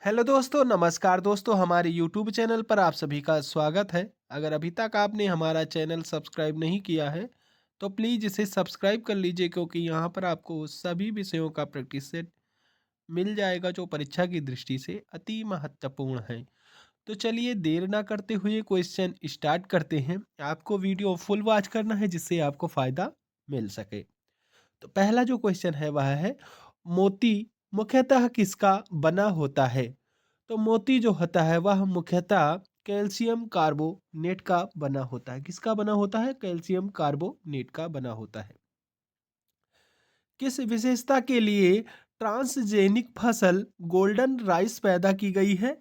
Hello दोस्तों, नमस्कार दोस्तों, हमारे यूट्यूब चैनल पर आप सभी का स्वागत है। अगर अभी तक आपने हमारा चैनल सब्सक्राइब नहीं किया है, तो प्लीज़ इसे सब्सक्राइब कर लीजिए क्योंकि यहाँ पर आपको सभी विषयों का प्रैक्टिस सेट मिल जाएगा जो परीक्षा की दृष्टि से अति महत्वपूर्ण है। तो चलिए देर ना करते हुए क्वेश्चन स्टार्ट करते हैं। आपको वीडियो फुल वॉच करना है जिससे आपको फ़ायदा मिल सके। तो पहला जो क्वेश्चन है वह है, मोती मुख्यतः किसका बना होता है? तो मोती जो होता है वह मुख्यतः कैल्शियम कार्बोनेट का बना होता है। किसका बना होता है? कैल्शियम कार्बोनेट का बना होता है। किस विशेषता के लिए ट्रांसजेनिक फसल गोल्डन राइस पैदा की गई है?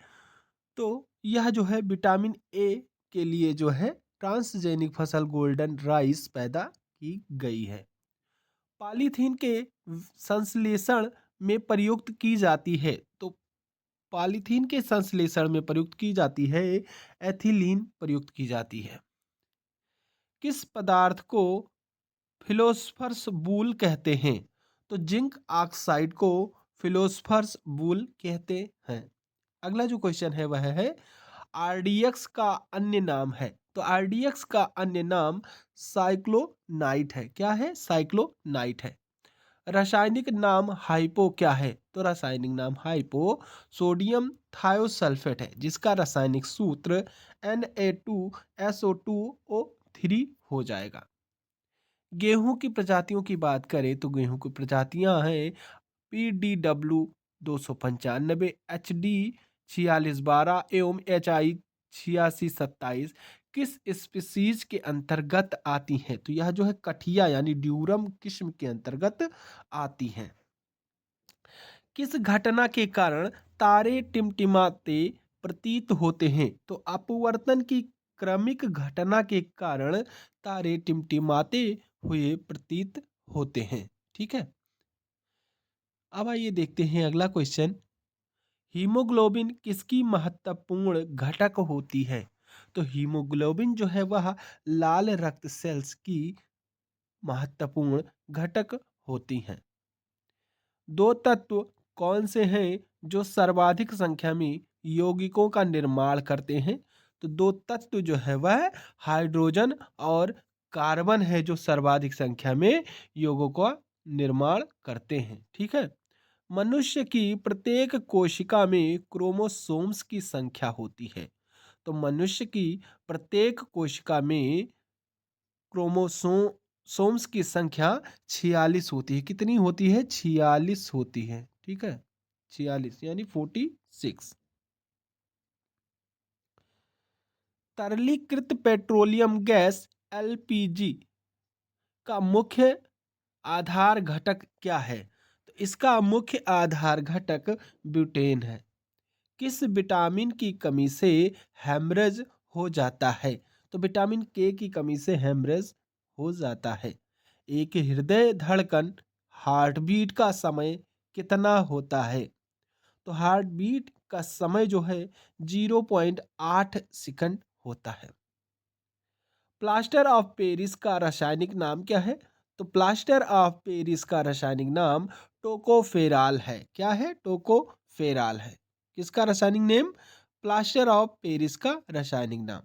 तो यह जो है विटामिन ए के लिए जो है ट्रांसजेनिक फसल गोल्डन राइस पैदा की गई है। पॉलीथीन के संश्लेषण में प्रयुक्त की जाती है। तो पॉलीथीन के संश्लेषण में प्रयुक्त की जाती है एथिलीन प्रयुक्त की जाती है। किस पदार्थ को फिलोस्फर्स बूल कहते हैं? तो जिंक ऑक्साइड को फिलोस्फर्स बूल कहते हैं। अगला जो क्वेश्चन है वह है, आरडीएक्स का अन्य नाम है। तो आरडीएक्स का अन्य नाम साइक्लोनाइट है। क्या है? साइक्लोनाइट है। रासायनिक नाम हाइपो क्या है? तो रासायनिक नाम हाइपो सोडियम थायोसल्फेट है जिसका रासायनिक सूत्र Na2SO2O3 हो जाएगा। गेहूं की प्रजातियों की बात करें तो गेहूं की प्रजातियां हैं PDW 295, HD 4612 एवं HI 8627। किस स्पीसीज के अंतर्गत आती हैं? तो यह जो है कठिया यानी ड्यूरम किस्म के अंतर्गत आती हैं। किस घटना के कारण तारे टिमटिमाते प्रतीत होते हैं? तो अपवर्तन की क्रमिक घटना के कारण तारे टिमटिमाते हुए प्रतीत होते हैं। ठीक है, अब आइए देखते हैं अगला क्वेश्चन। हीमोग्लोबिन किसकी महत्वपूर्ण घटक होती है? तो हीमोग्लोबिन जो है वह लाल रक्त सेल्स की महत्वपूर्ण घटक होती हैं। दो तत्व कौन से हैं जो सर्वाधिक संख्या में यौगिकों का निर्माण करते हैं? तो दो तत्व जो है वह हाइड्रोजन और कार्बन है जो सर्वाधिक संख्या में यौगों का निर्माण करते हैं। ठीक है, मनुष्य की प्रत्येक कोशिका में क्रोमोसोम्स की संख्या होती है। तो मनुष्य की प्रत्येक कोशिका में क्रोमोसोम्स की संख्या 46 होती है। कितनी होती है? 46 होती है। ठीक है, 46 यानी 46। तरलीकृत पेट्रोलियम गैस एलपीजी का मुख्य आधार घटक क्या है? तो इसका मुख्य आधार घटक ब्यूटेन है। किस विटामिन की कमी से हेमरेज हो जाता है? तो विटामिन के की कमी से हेमरेज हो जाता है। एक हृदय धड़कन हार्ट बीट का समय कितना होता है? तो हार्ट बीट का समय जो है 0.8 सेकंड होता है। प्लास्टर ऑफ पेरिस का रासायनिक नाम क्या है? तो प्लास्टर ऑफ पेरिस का रासायनिक नाम टोकोफेराल है। क्या है? टोकोफेराल है। किसका रासायनिक नेम? प्लास्टर ऑफ पेरिस का रासायनिक नाम।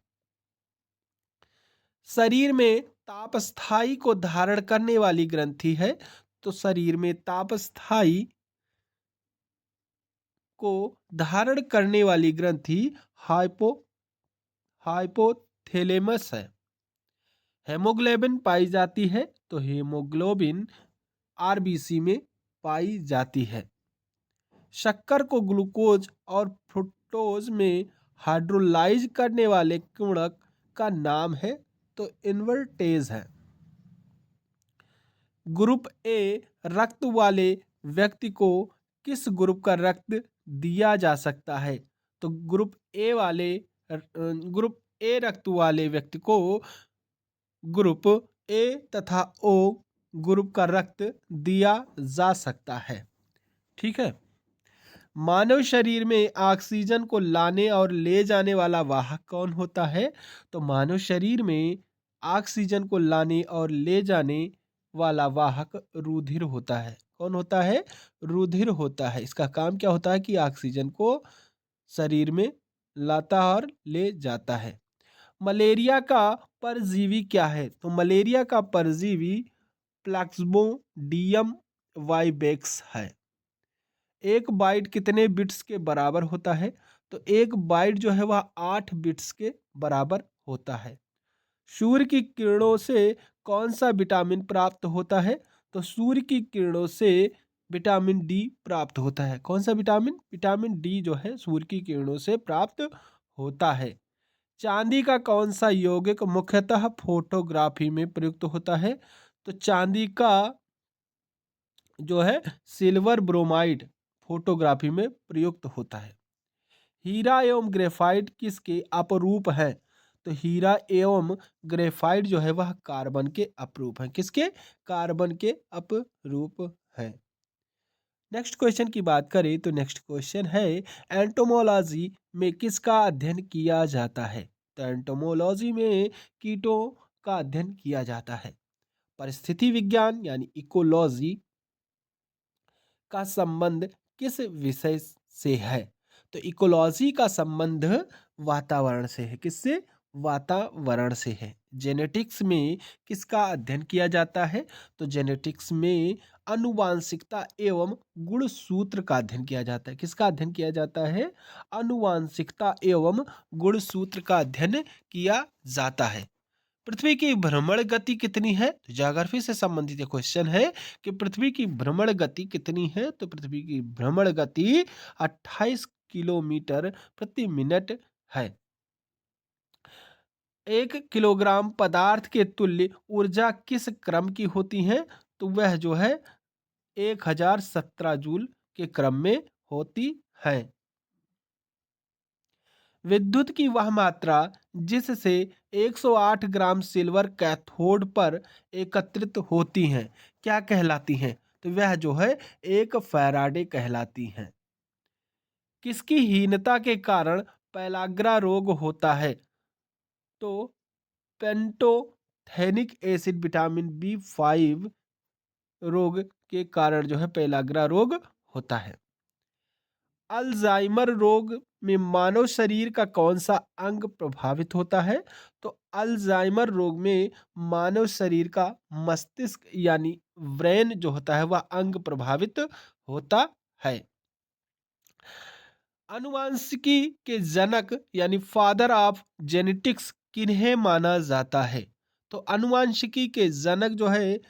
शरीर में तापस्थाई को धारण करने वाली ग्रंथि है। तो शरीर में तापस्थाई को धारण करने वाली ग्रंथि हाइपोथैलेमस है। हेमोग्लोबिन पाई जाती है। तो हेमोग्लोबिन आरबीसी में पाई जाती है। शक्कर को ग्लूकोज और फ्रुक्टोज में हाइड्रोलाइज करने वाले गुणक का नाम है। तो इन्वर्टेज है। ग्रुप ए रक्त वाले व्यक्ति को किस ग्रुप का रक्त दिया जा सकता है? तो ग्रुप ए रक्त वाले व्यक्ति को ग्रुप ए तथा ओ ग्रुप का रक्त दिया जा सकता है। ठीक है, मानव शरीर में ऑक्सीजन को लाने और ले जाने वाला वाहक कौन होता है? तो मानव शरीर में ऑक्सीजन को लाने और ले जाने वाला वाहक रुधिर होता है। कौन होता है? रुधिर होता है। इसका काम क्या होता है कि ऑक्सीजन को शरीर में लाता और ले जाता है। मलेरिया का परजीवी क्या है? तो मलेरिया का परजीवी प्लाज्मोडियम वाइवेक्स है। एक बाइट कितने बिट्स के बराबर होता है? तो एक बाइट जो है वह 8 बिट्स के बराबर होता है। सूर्य की किरणों से कौन सा विटामिन प्राप्त होता है? तो सूर्य की किरणों से विटामिन डी प्राप्त होता है। कौन सा विटामिन? विटामिन डी जो है सूर्य की किरणों से प्राप्त होता है। चांदी का कौन सा यौगिक मुख्यतः फोटोग्राफी में प्रयुक्त होता है? तो चांदी का जो है सिल्वर ब्रोमाइड फोटोग्राफी में प्रयुक्त होता है। हीरा एवं ग्रेफाइट किसके अपरूप हैं? तो हीरा एवं ग्रेफाइट जो है वह कार्बन के अपरूप हैं। किसके? कार्बन के अपरूप हैं। नेक्स्ट क्वेश्चन की बात करें तो नेक्स्ट क्वेश्चन है एंटोमोलॉजी में किसका अध्ययन किया जाता है? तो एंटोमोलॉजी में कीटों का अध्ययन किया जाता है। परिस्थिति विज्ञान यानी इकोलॉजी का संबंध किस विषय से है? तो इकोलॉजी का संबंध वातावरण से है। किससे? वातावरण से है। जेनेटिक्स में किसका अध्ययन किया जाता है? तो जेनेटिक्स में आनुवांशिकता एवं गुणसूत्र का अध्ययन किया जाता है। किसका अध्ययन किया जाता है? आनुवांशिकता एवं गुणसूत्र का अध्ययन किया जाता है। पृथ्वी की भ्रमण गति कितनी है? तो ज्योग्राफी से संबंधित ये क्वेश्चन है कि पृथ्वी की भ्रमण गति कितनी है? तो पृथ्वी की भ्रमण गति 28 किलोमीटर प्रति मिनट है। 1 किलोग्राम पदार्थ के तुल्य ऊर्जा किस क्रम की होती है? तो वह जो है 1017 जूल के क्रम में होती है। विद्युत की वह मात्रा जिससे 108 ग्राम सिल्वर कैथोड पर एकत्रित होती हैं क्या कहलाती हैं? तो वह जो है 1 फैराडे कहलाती हैं। किसकी हीनता के कारण पेलाग्रा रोग होता है? तो पेंटोथेनिक एसिड विटामिन B5 रोग के कारण जो है पेलाग्रा रोग होता है। अल्जाइमर रोग में मानव शरीर का कौन सा अंग प्रभावित होता है? तो अल्जाइमर रोग में मानव शरीर का मस्तिष्क यानी ब्रेन जो होता है वह अंग प्रभावित होता है। आनुवांशिकी के जनक यानी फादर ऑफ जेनेटिक्स किन्हें माना जाता है? तो आनुवांशिकी के जनक जो है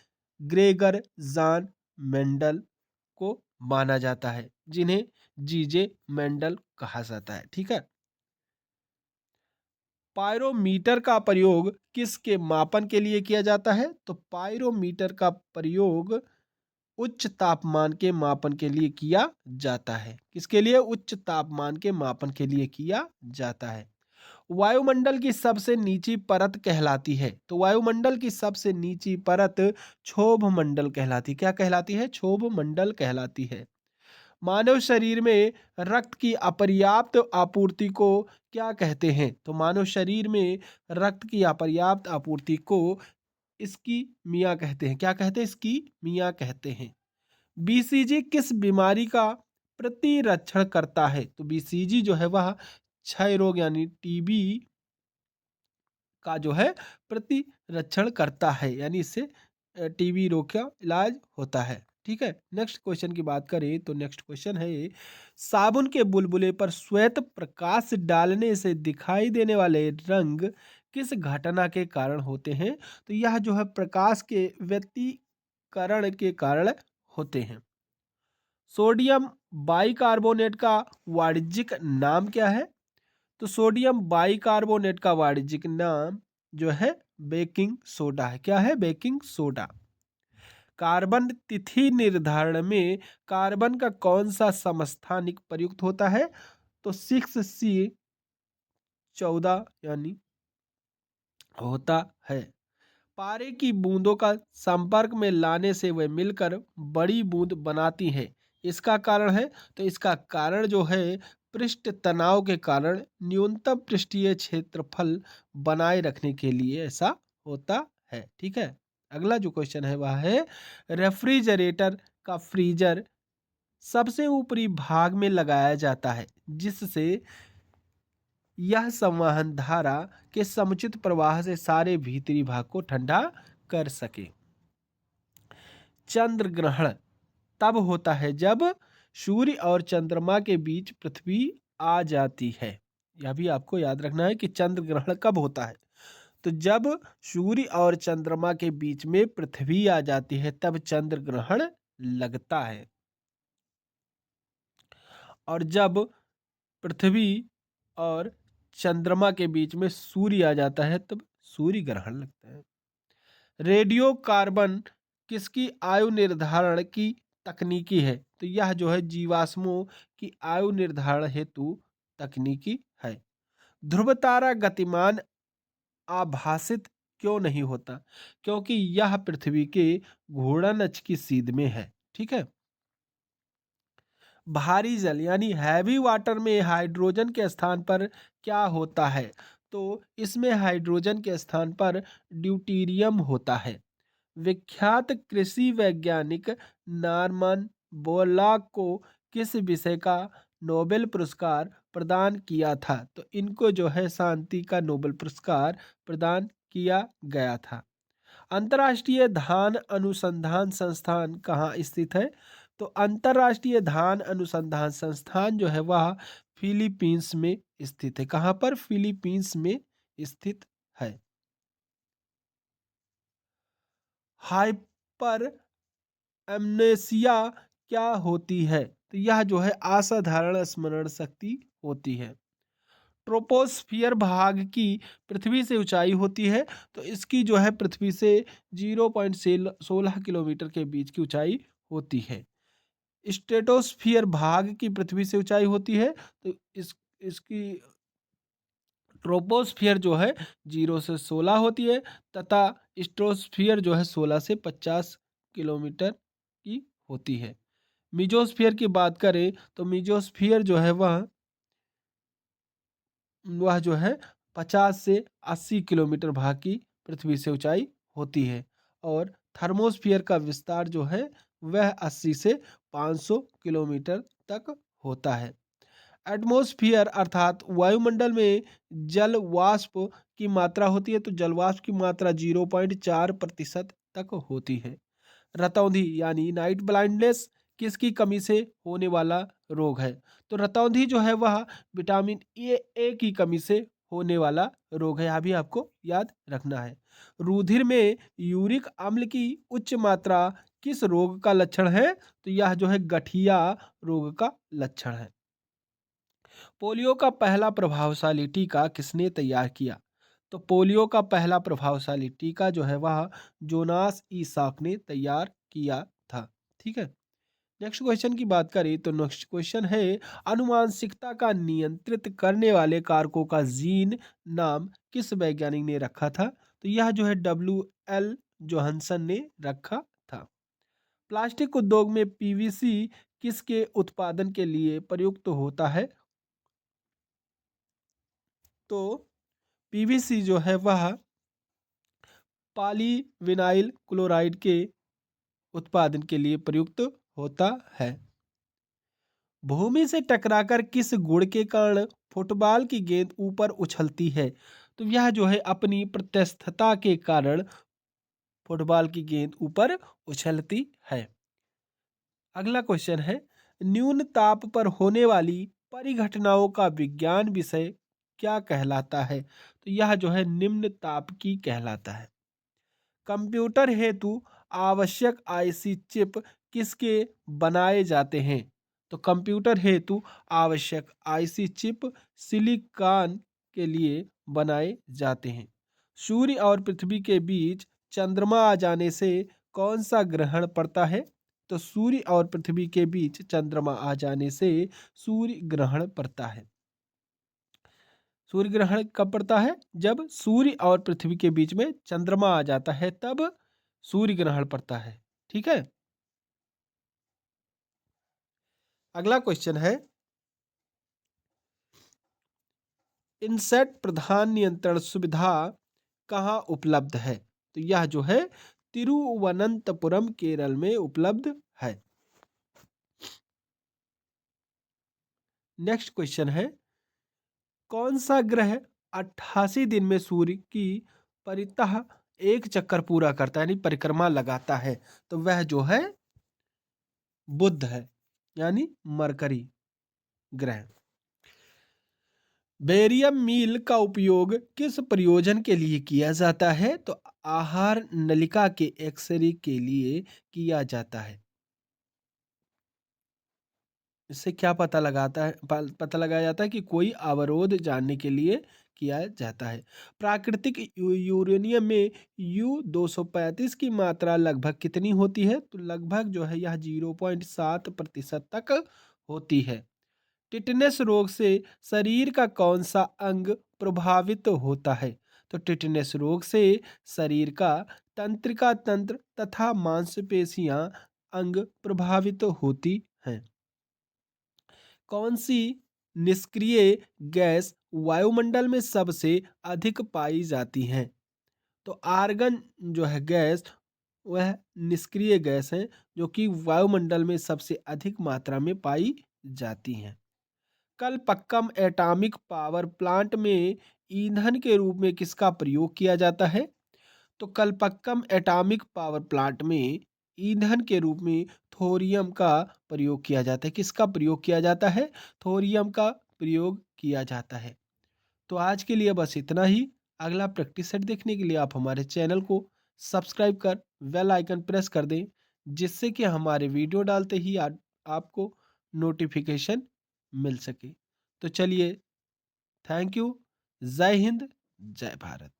ग्रेगर जॉन मेंडल को माना जाता है, जिन्हें जीजे मेंडल कहा जाता है। ठीक है। पायरोमीटर का प्रयोग किसके मापन के लिए किया जाता है? तो पायरोमीटर का प्रयोग उच्च तापमान के मापन के लिए किया जाता है। किसके लिए? उच्च तापमान के मापन के लिए किया जाता है। वायुमंडल की सबसे नीची परत कहलाती है? तो वायुमंडल की सबसे नीची परत क्षोभ मंडल कहलाती। क्या कहलाती है? क्षोभ मंडल कहलाती है। मानव शरीर में रक्त की अपर्याप्त आपूर्ति को क्या कहते हैं? तो मानव शरीर में रक्त की अपर्याप्त आपूर्ति को इस्कीमिया कहते हैं। क्या कहते हैं? इस्कीमिया कहते हैं। बीसीजी किस बीमारी का प्रतिरक्षण करता है? तो बीसीजी जो है वह क्षय रोग यानी टीबी का जो है प्रतिरक्षण करता है, यानी इससे टीबी रोग का इलाज होता है। ठीक है। नेक्स्ट क्वेश्चन की बात करें तो नेक्स्ट क्वेश्चन है साबुन के बुलबुले पर श्वेत प्रकाश डालने से दिखाई देने वाले रंग किस घटना के कारण होते हैं? तो यह जो है प्रकाश के व्यतिकरण के कारण होते हैं। सोडियम बाइकार्बोनेट का वाणिज्यिक नाम क्या है? तो सोडियम बाइकार्बोनेट का वाणिज्यिक नाम जो है बेकिंग सोडा है। क्या है? Baking soda. कार्बन तिथि निर्धारण में कार्बन का कौन सा समस्थानिक प्रयुक्त होता है? तो 6C14 यानी होता है। पारे की बूंदों का संपर्क में लाने से वे मिलकर बड़ी बूंद बनाती हैं। इसका कारण है? तो इसका कारण जो है पृष्ठ तनाव के कारण न्यूनतम पृष्ठीय क्षेत्रफल बनाए रखने के लिए ऐसा होता है। ठीक है। अगला जो क्वेश्चन है वह है रेफ्रिजरेटर का फ्रीजर सबसे ऊपरी भाग में लगाया जाता है, जिससे यह संवहन धारा के समुचित प्रवाह से सारे भीतरी भाग को ठंडा कर सके। चंद्र ग्रहण तब होता है जब सूर्य और चंद्रमा के बीच पृथ्वी आ जाती है। यह भी आपको याद रखना है कि चंद्र ग्रहण कब होता है। तो जब सूर्य और चंद्रमा के बीच में पृथ्वी आ जाती है तब चंद्र ग्रहण लगता है। और जब पृथ्वी और चंद्रमा के बीच में सूर्य आ जाता है तब सूर्य ग्रहण लगता है। रेडियो कार्बन किसकी आयु निर्धारण की तकनीकी है? तो यह जो है जीवाश्मों की आयु निर्धारण हेतु तकनीकी है। ध्रुव तारा गतिमान आभासित क्यों नहीं होता? क्योंकि यह पृथ्वी के घूर्णन अक्ष की सीध में है। ठीक है। भारी जल यानी हैवी वाटर में हाइड्रोजन के स्थान पर क्या होता है? तो इसमें हाइड्रोजन के स्थान पर ड्यूटीरियम होता है। विख्यात कृषि वैज्ञानिक नॉर्मन बोरलॉग को किस विषय का नोबेल पुरस्कार प्रदान किया था? तो इनको जो है शांति का नोबेल पुरस्कार प्रदान किया गया था। अंतर्राष्ट्रीय धान अनुसंधान संस्थान कहाँ स्थित है? तो अंतर्राष्ट्रीय धान अनुसंधान संस्थान जो है वह फिलीपींस में स्थित है। कहाँ पर? फिलीपींस में स्थित है। हाइपर एमनेसिया क्या होती है? तो यह जो है असाधारण स्मरण शक्ति होती है। ट्रोपोस्फियर भाग की पृथ्वी से ऊंचाई होती है, तो इसकी जो है पृथ्वी से 0.16 किलोमीटर के बीच की ऊंचाई होती है। स्ट्रेटोस्फियर भाग की पृथ्वी से ऊंचाई होती है, तो इसकी ट्रोपोस्फियर जो है 0 से 16 होती है तथा स्ट्रोस्फियर जो है 16 से 50 किलोमीटर की होती है। मीजोस्फियर की बात करें तो मीजोस्फियर जो है वह जो है 50 से 80 किलोमीटर भाग की पृथ्वी से ऊंचाई होती है। और थर्मोस्फियर का विस्तार जो है वह 80 से 500 किलोमीटर तक होता है। एटमॉस्फेयर अर्थात वायुमंडल में जल वाष्प की मात्रा होती है, तो जल वाष्प की मात्रा 0.4% तक होती है। रतौंधी यानी नाइट ब्लाइंडनेस किसकी कमी से होने वाला रोग है? तो रतौंधी जो है वह विटामिन ए की कमी से होने वाला रोग है। यह भी आपको याद रखना है। रुधिर में यूरिक अम्ल की उच्च मात्रा किस रोग का लक्षण है? तो यह जो है गठिया रोग का लक्षण है। पोलियो का पहला प्रभावशाली टीका किसने तैयार किया? तो पोलियो का पहला प्रभावशाली टीका जो है वह जोनास ईसाक ने तैयार किया था। ठीक है। नेक्स्ट क्वेश्चन की बात करें तो नेक्स्ट क्वेश्चन है अनुवांशिकता का नियंत्रित करने वाले कारकों का जीन नाम किस वैज्ञानिक ने रखा था? तो यह जो है WL जोहानसन ने रखा था। प्लास्टिक उद्योग में पीवीसी किसके उत्पादन के लिए प्रयुक्त होता है? तो पीवीसी जो है वह पॉलीविनाइल क्लोराइड के उत्पादन के लिए प्रयुक्त होता है। भूमि से टकराकर किस गुण के कारण फुटबॉल की गेंद ऊपर उछलती है? तो यह जो है अपनी प्रत्यस्थता के कारण फुटबॉल की गेंद ऊपर उछलती है। अगला क्वेश्चन है न्यून ताप पर होने वाली परिघटनाओं का विज्ञान विषय क्या कहलाता है? तो यह जो है निम्न ताप की कहलाता है। कंप्यूटर हेतु आवश्यक आईसी चिप किसके बनाए जाते हैं? तो कंप्यूटर हेतु आवश्यक आईसी चिप सिलिकॉन के लिए बनाए जाते हैं। सूर्य और पृथ्वी के बीच चंद्रमा आ जाने से कौन सा ग्रहण पड़ता है? तो सूर्य और पृथ्वी के बीच चंद्रमा आ जाने से सूर्य ग्रहण पड़ता है। सूर्य ग्रहण कब पड़ता है? जब सूर्य और पृथ्वी के बीच में चंद्रमा आ जाता है तब सूर्य ग्रहण पड़ता है। ठीक है। अगला क्वेश्चन है इनसेट प्रधान नियंत्रण सुविधा कहाँ उपलब्ध है? तो यह जो है तिरुवनंतपुरम केरल में उपलब्ध है। नेक्स्ट क्वेश्चन है, कौन सा ग्रह 88 दिन में सूर्य की परितः एक चक्कर पूरा करता है, यानी परिक्रमा लगाता है? तो वह जो है बुध है, यानी मरकरी ग्रह। बेरियम मील का उपयोग किस प्रयोजन के लिए किया जाता है? तो आहार नलिका के एक्सरे के लिए किया जाता है। इससे क्या पता लगाता है, पता लगाया जाता है कि कोई अवरोध जानने के लिए किया जाता है। प्राकृतिक यूरेनियम में U-235 की मात्रा लगभग कितनी होती है? तो लगभग जो है यह 0.7% तक होती है। टिटनेस रोग से शरीर का कौन सा अंग प्रभावित होता है? तो टिटनेस रोग से शरीर का तंत्रिका तंत्र तथा मांसपेशियां अंग प्रभावित होती हैं। कौन सी निष्क्रिय गैस वायुमंडल में सबसे अधिक पाई जाती है? तो आर्गन जो है गैस, वह निष्क्रिय गैस है जो कि वायुमंडल में सबसे अधिक मात्रा में पाई जाती हैं। कलपक्कम एटॉमिक पावर प्लांट में ईंधन के रूप में किसका प्रयोग किया जाता है? तो कलपक्कम एटॉमिक पावर प्लांट में ईंधन के रूप में थोरियम का प्रयोग किया जाता है। किसका प्रयोग किया जाता है? थोरियम का प्रयोग किया जाता है। तो आज के लिए बस इतना ही। अगला प्रैक्टिस सेट देखने के लिए आप हमारे चैनल को सब्सक्राइब कर बेल आइकन प्रेस कर दें, जिससे कि हमारे वीडियो डालते ही आपको नोटिफिकेशन मिल सके। तो चलिए, थैंक यू। जय हिंद, जय भारत।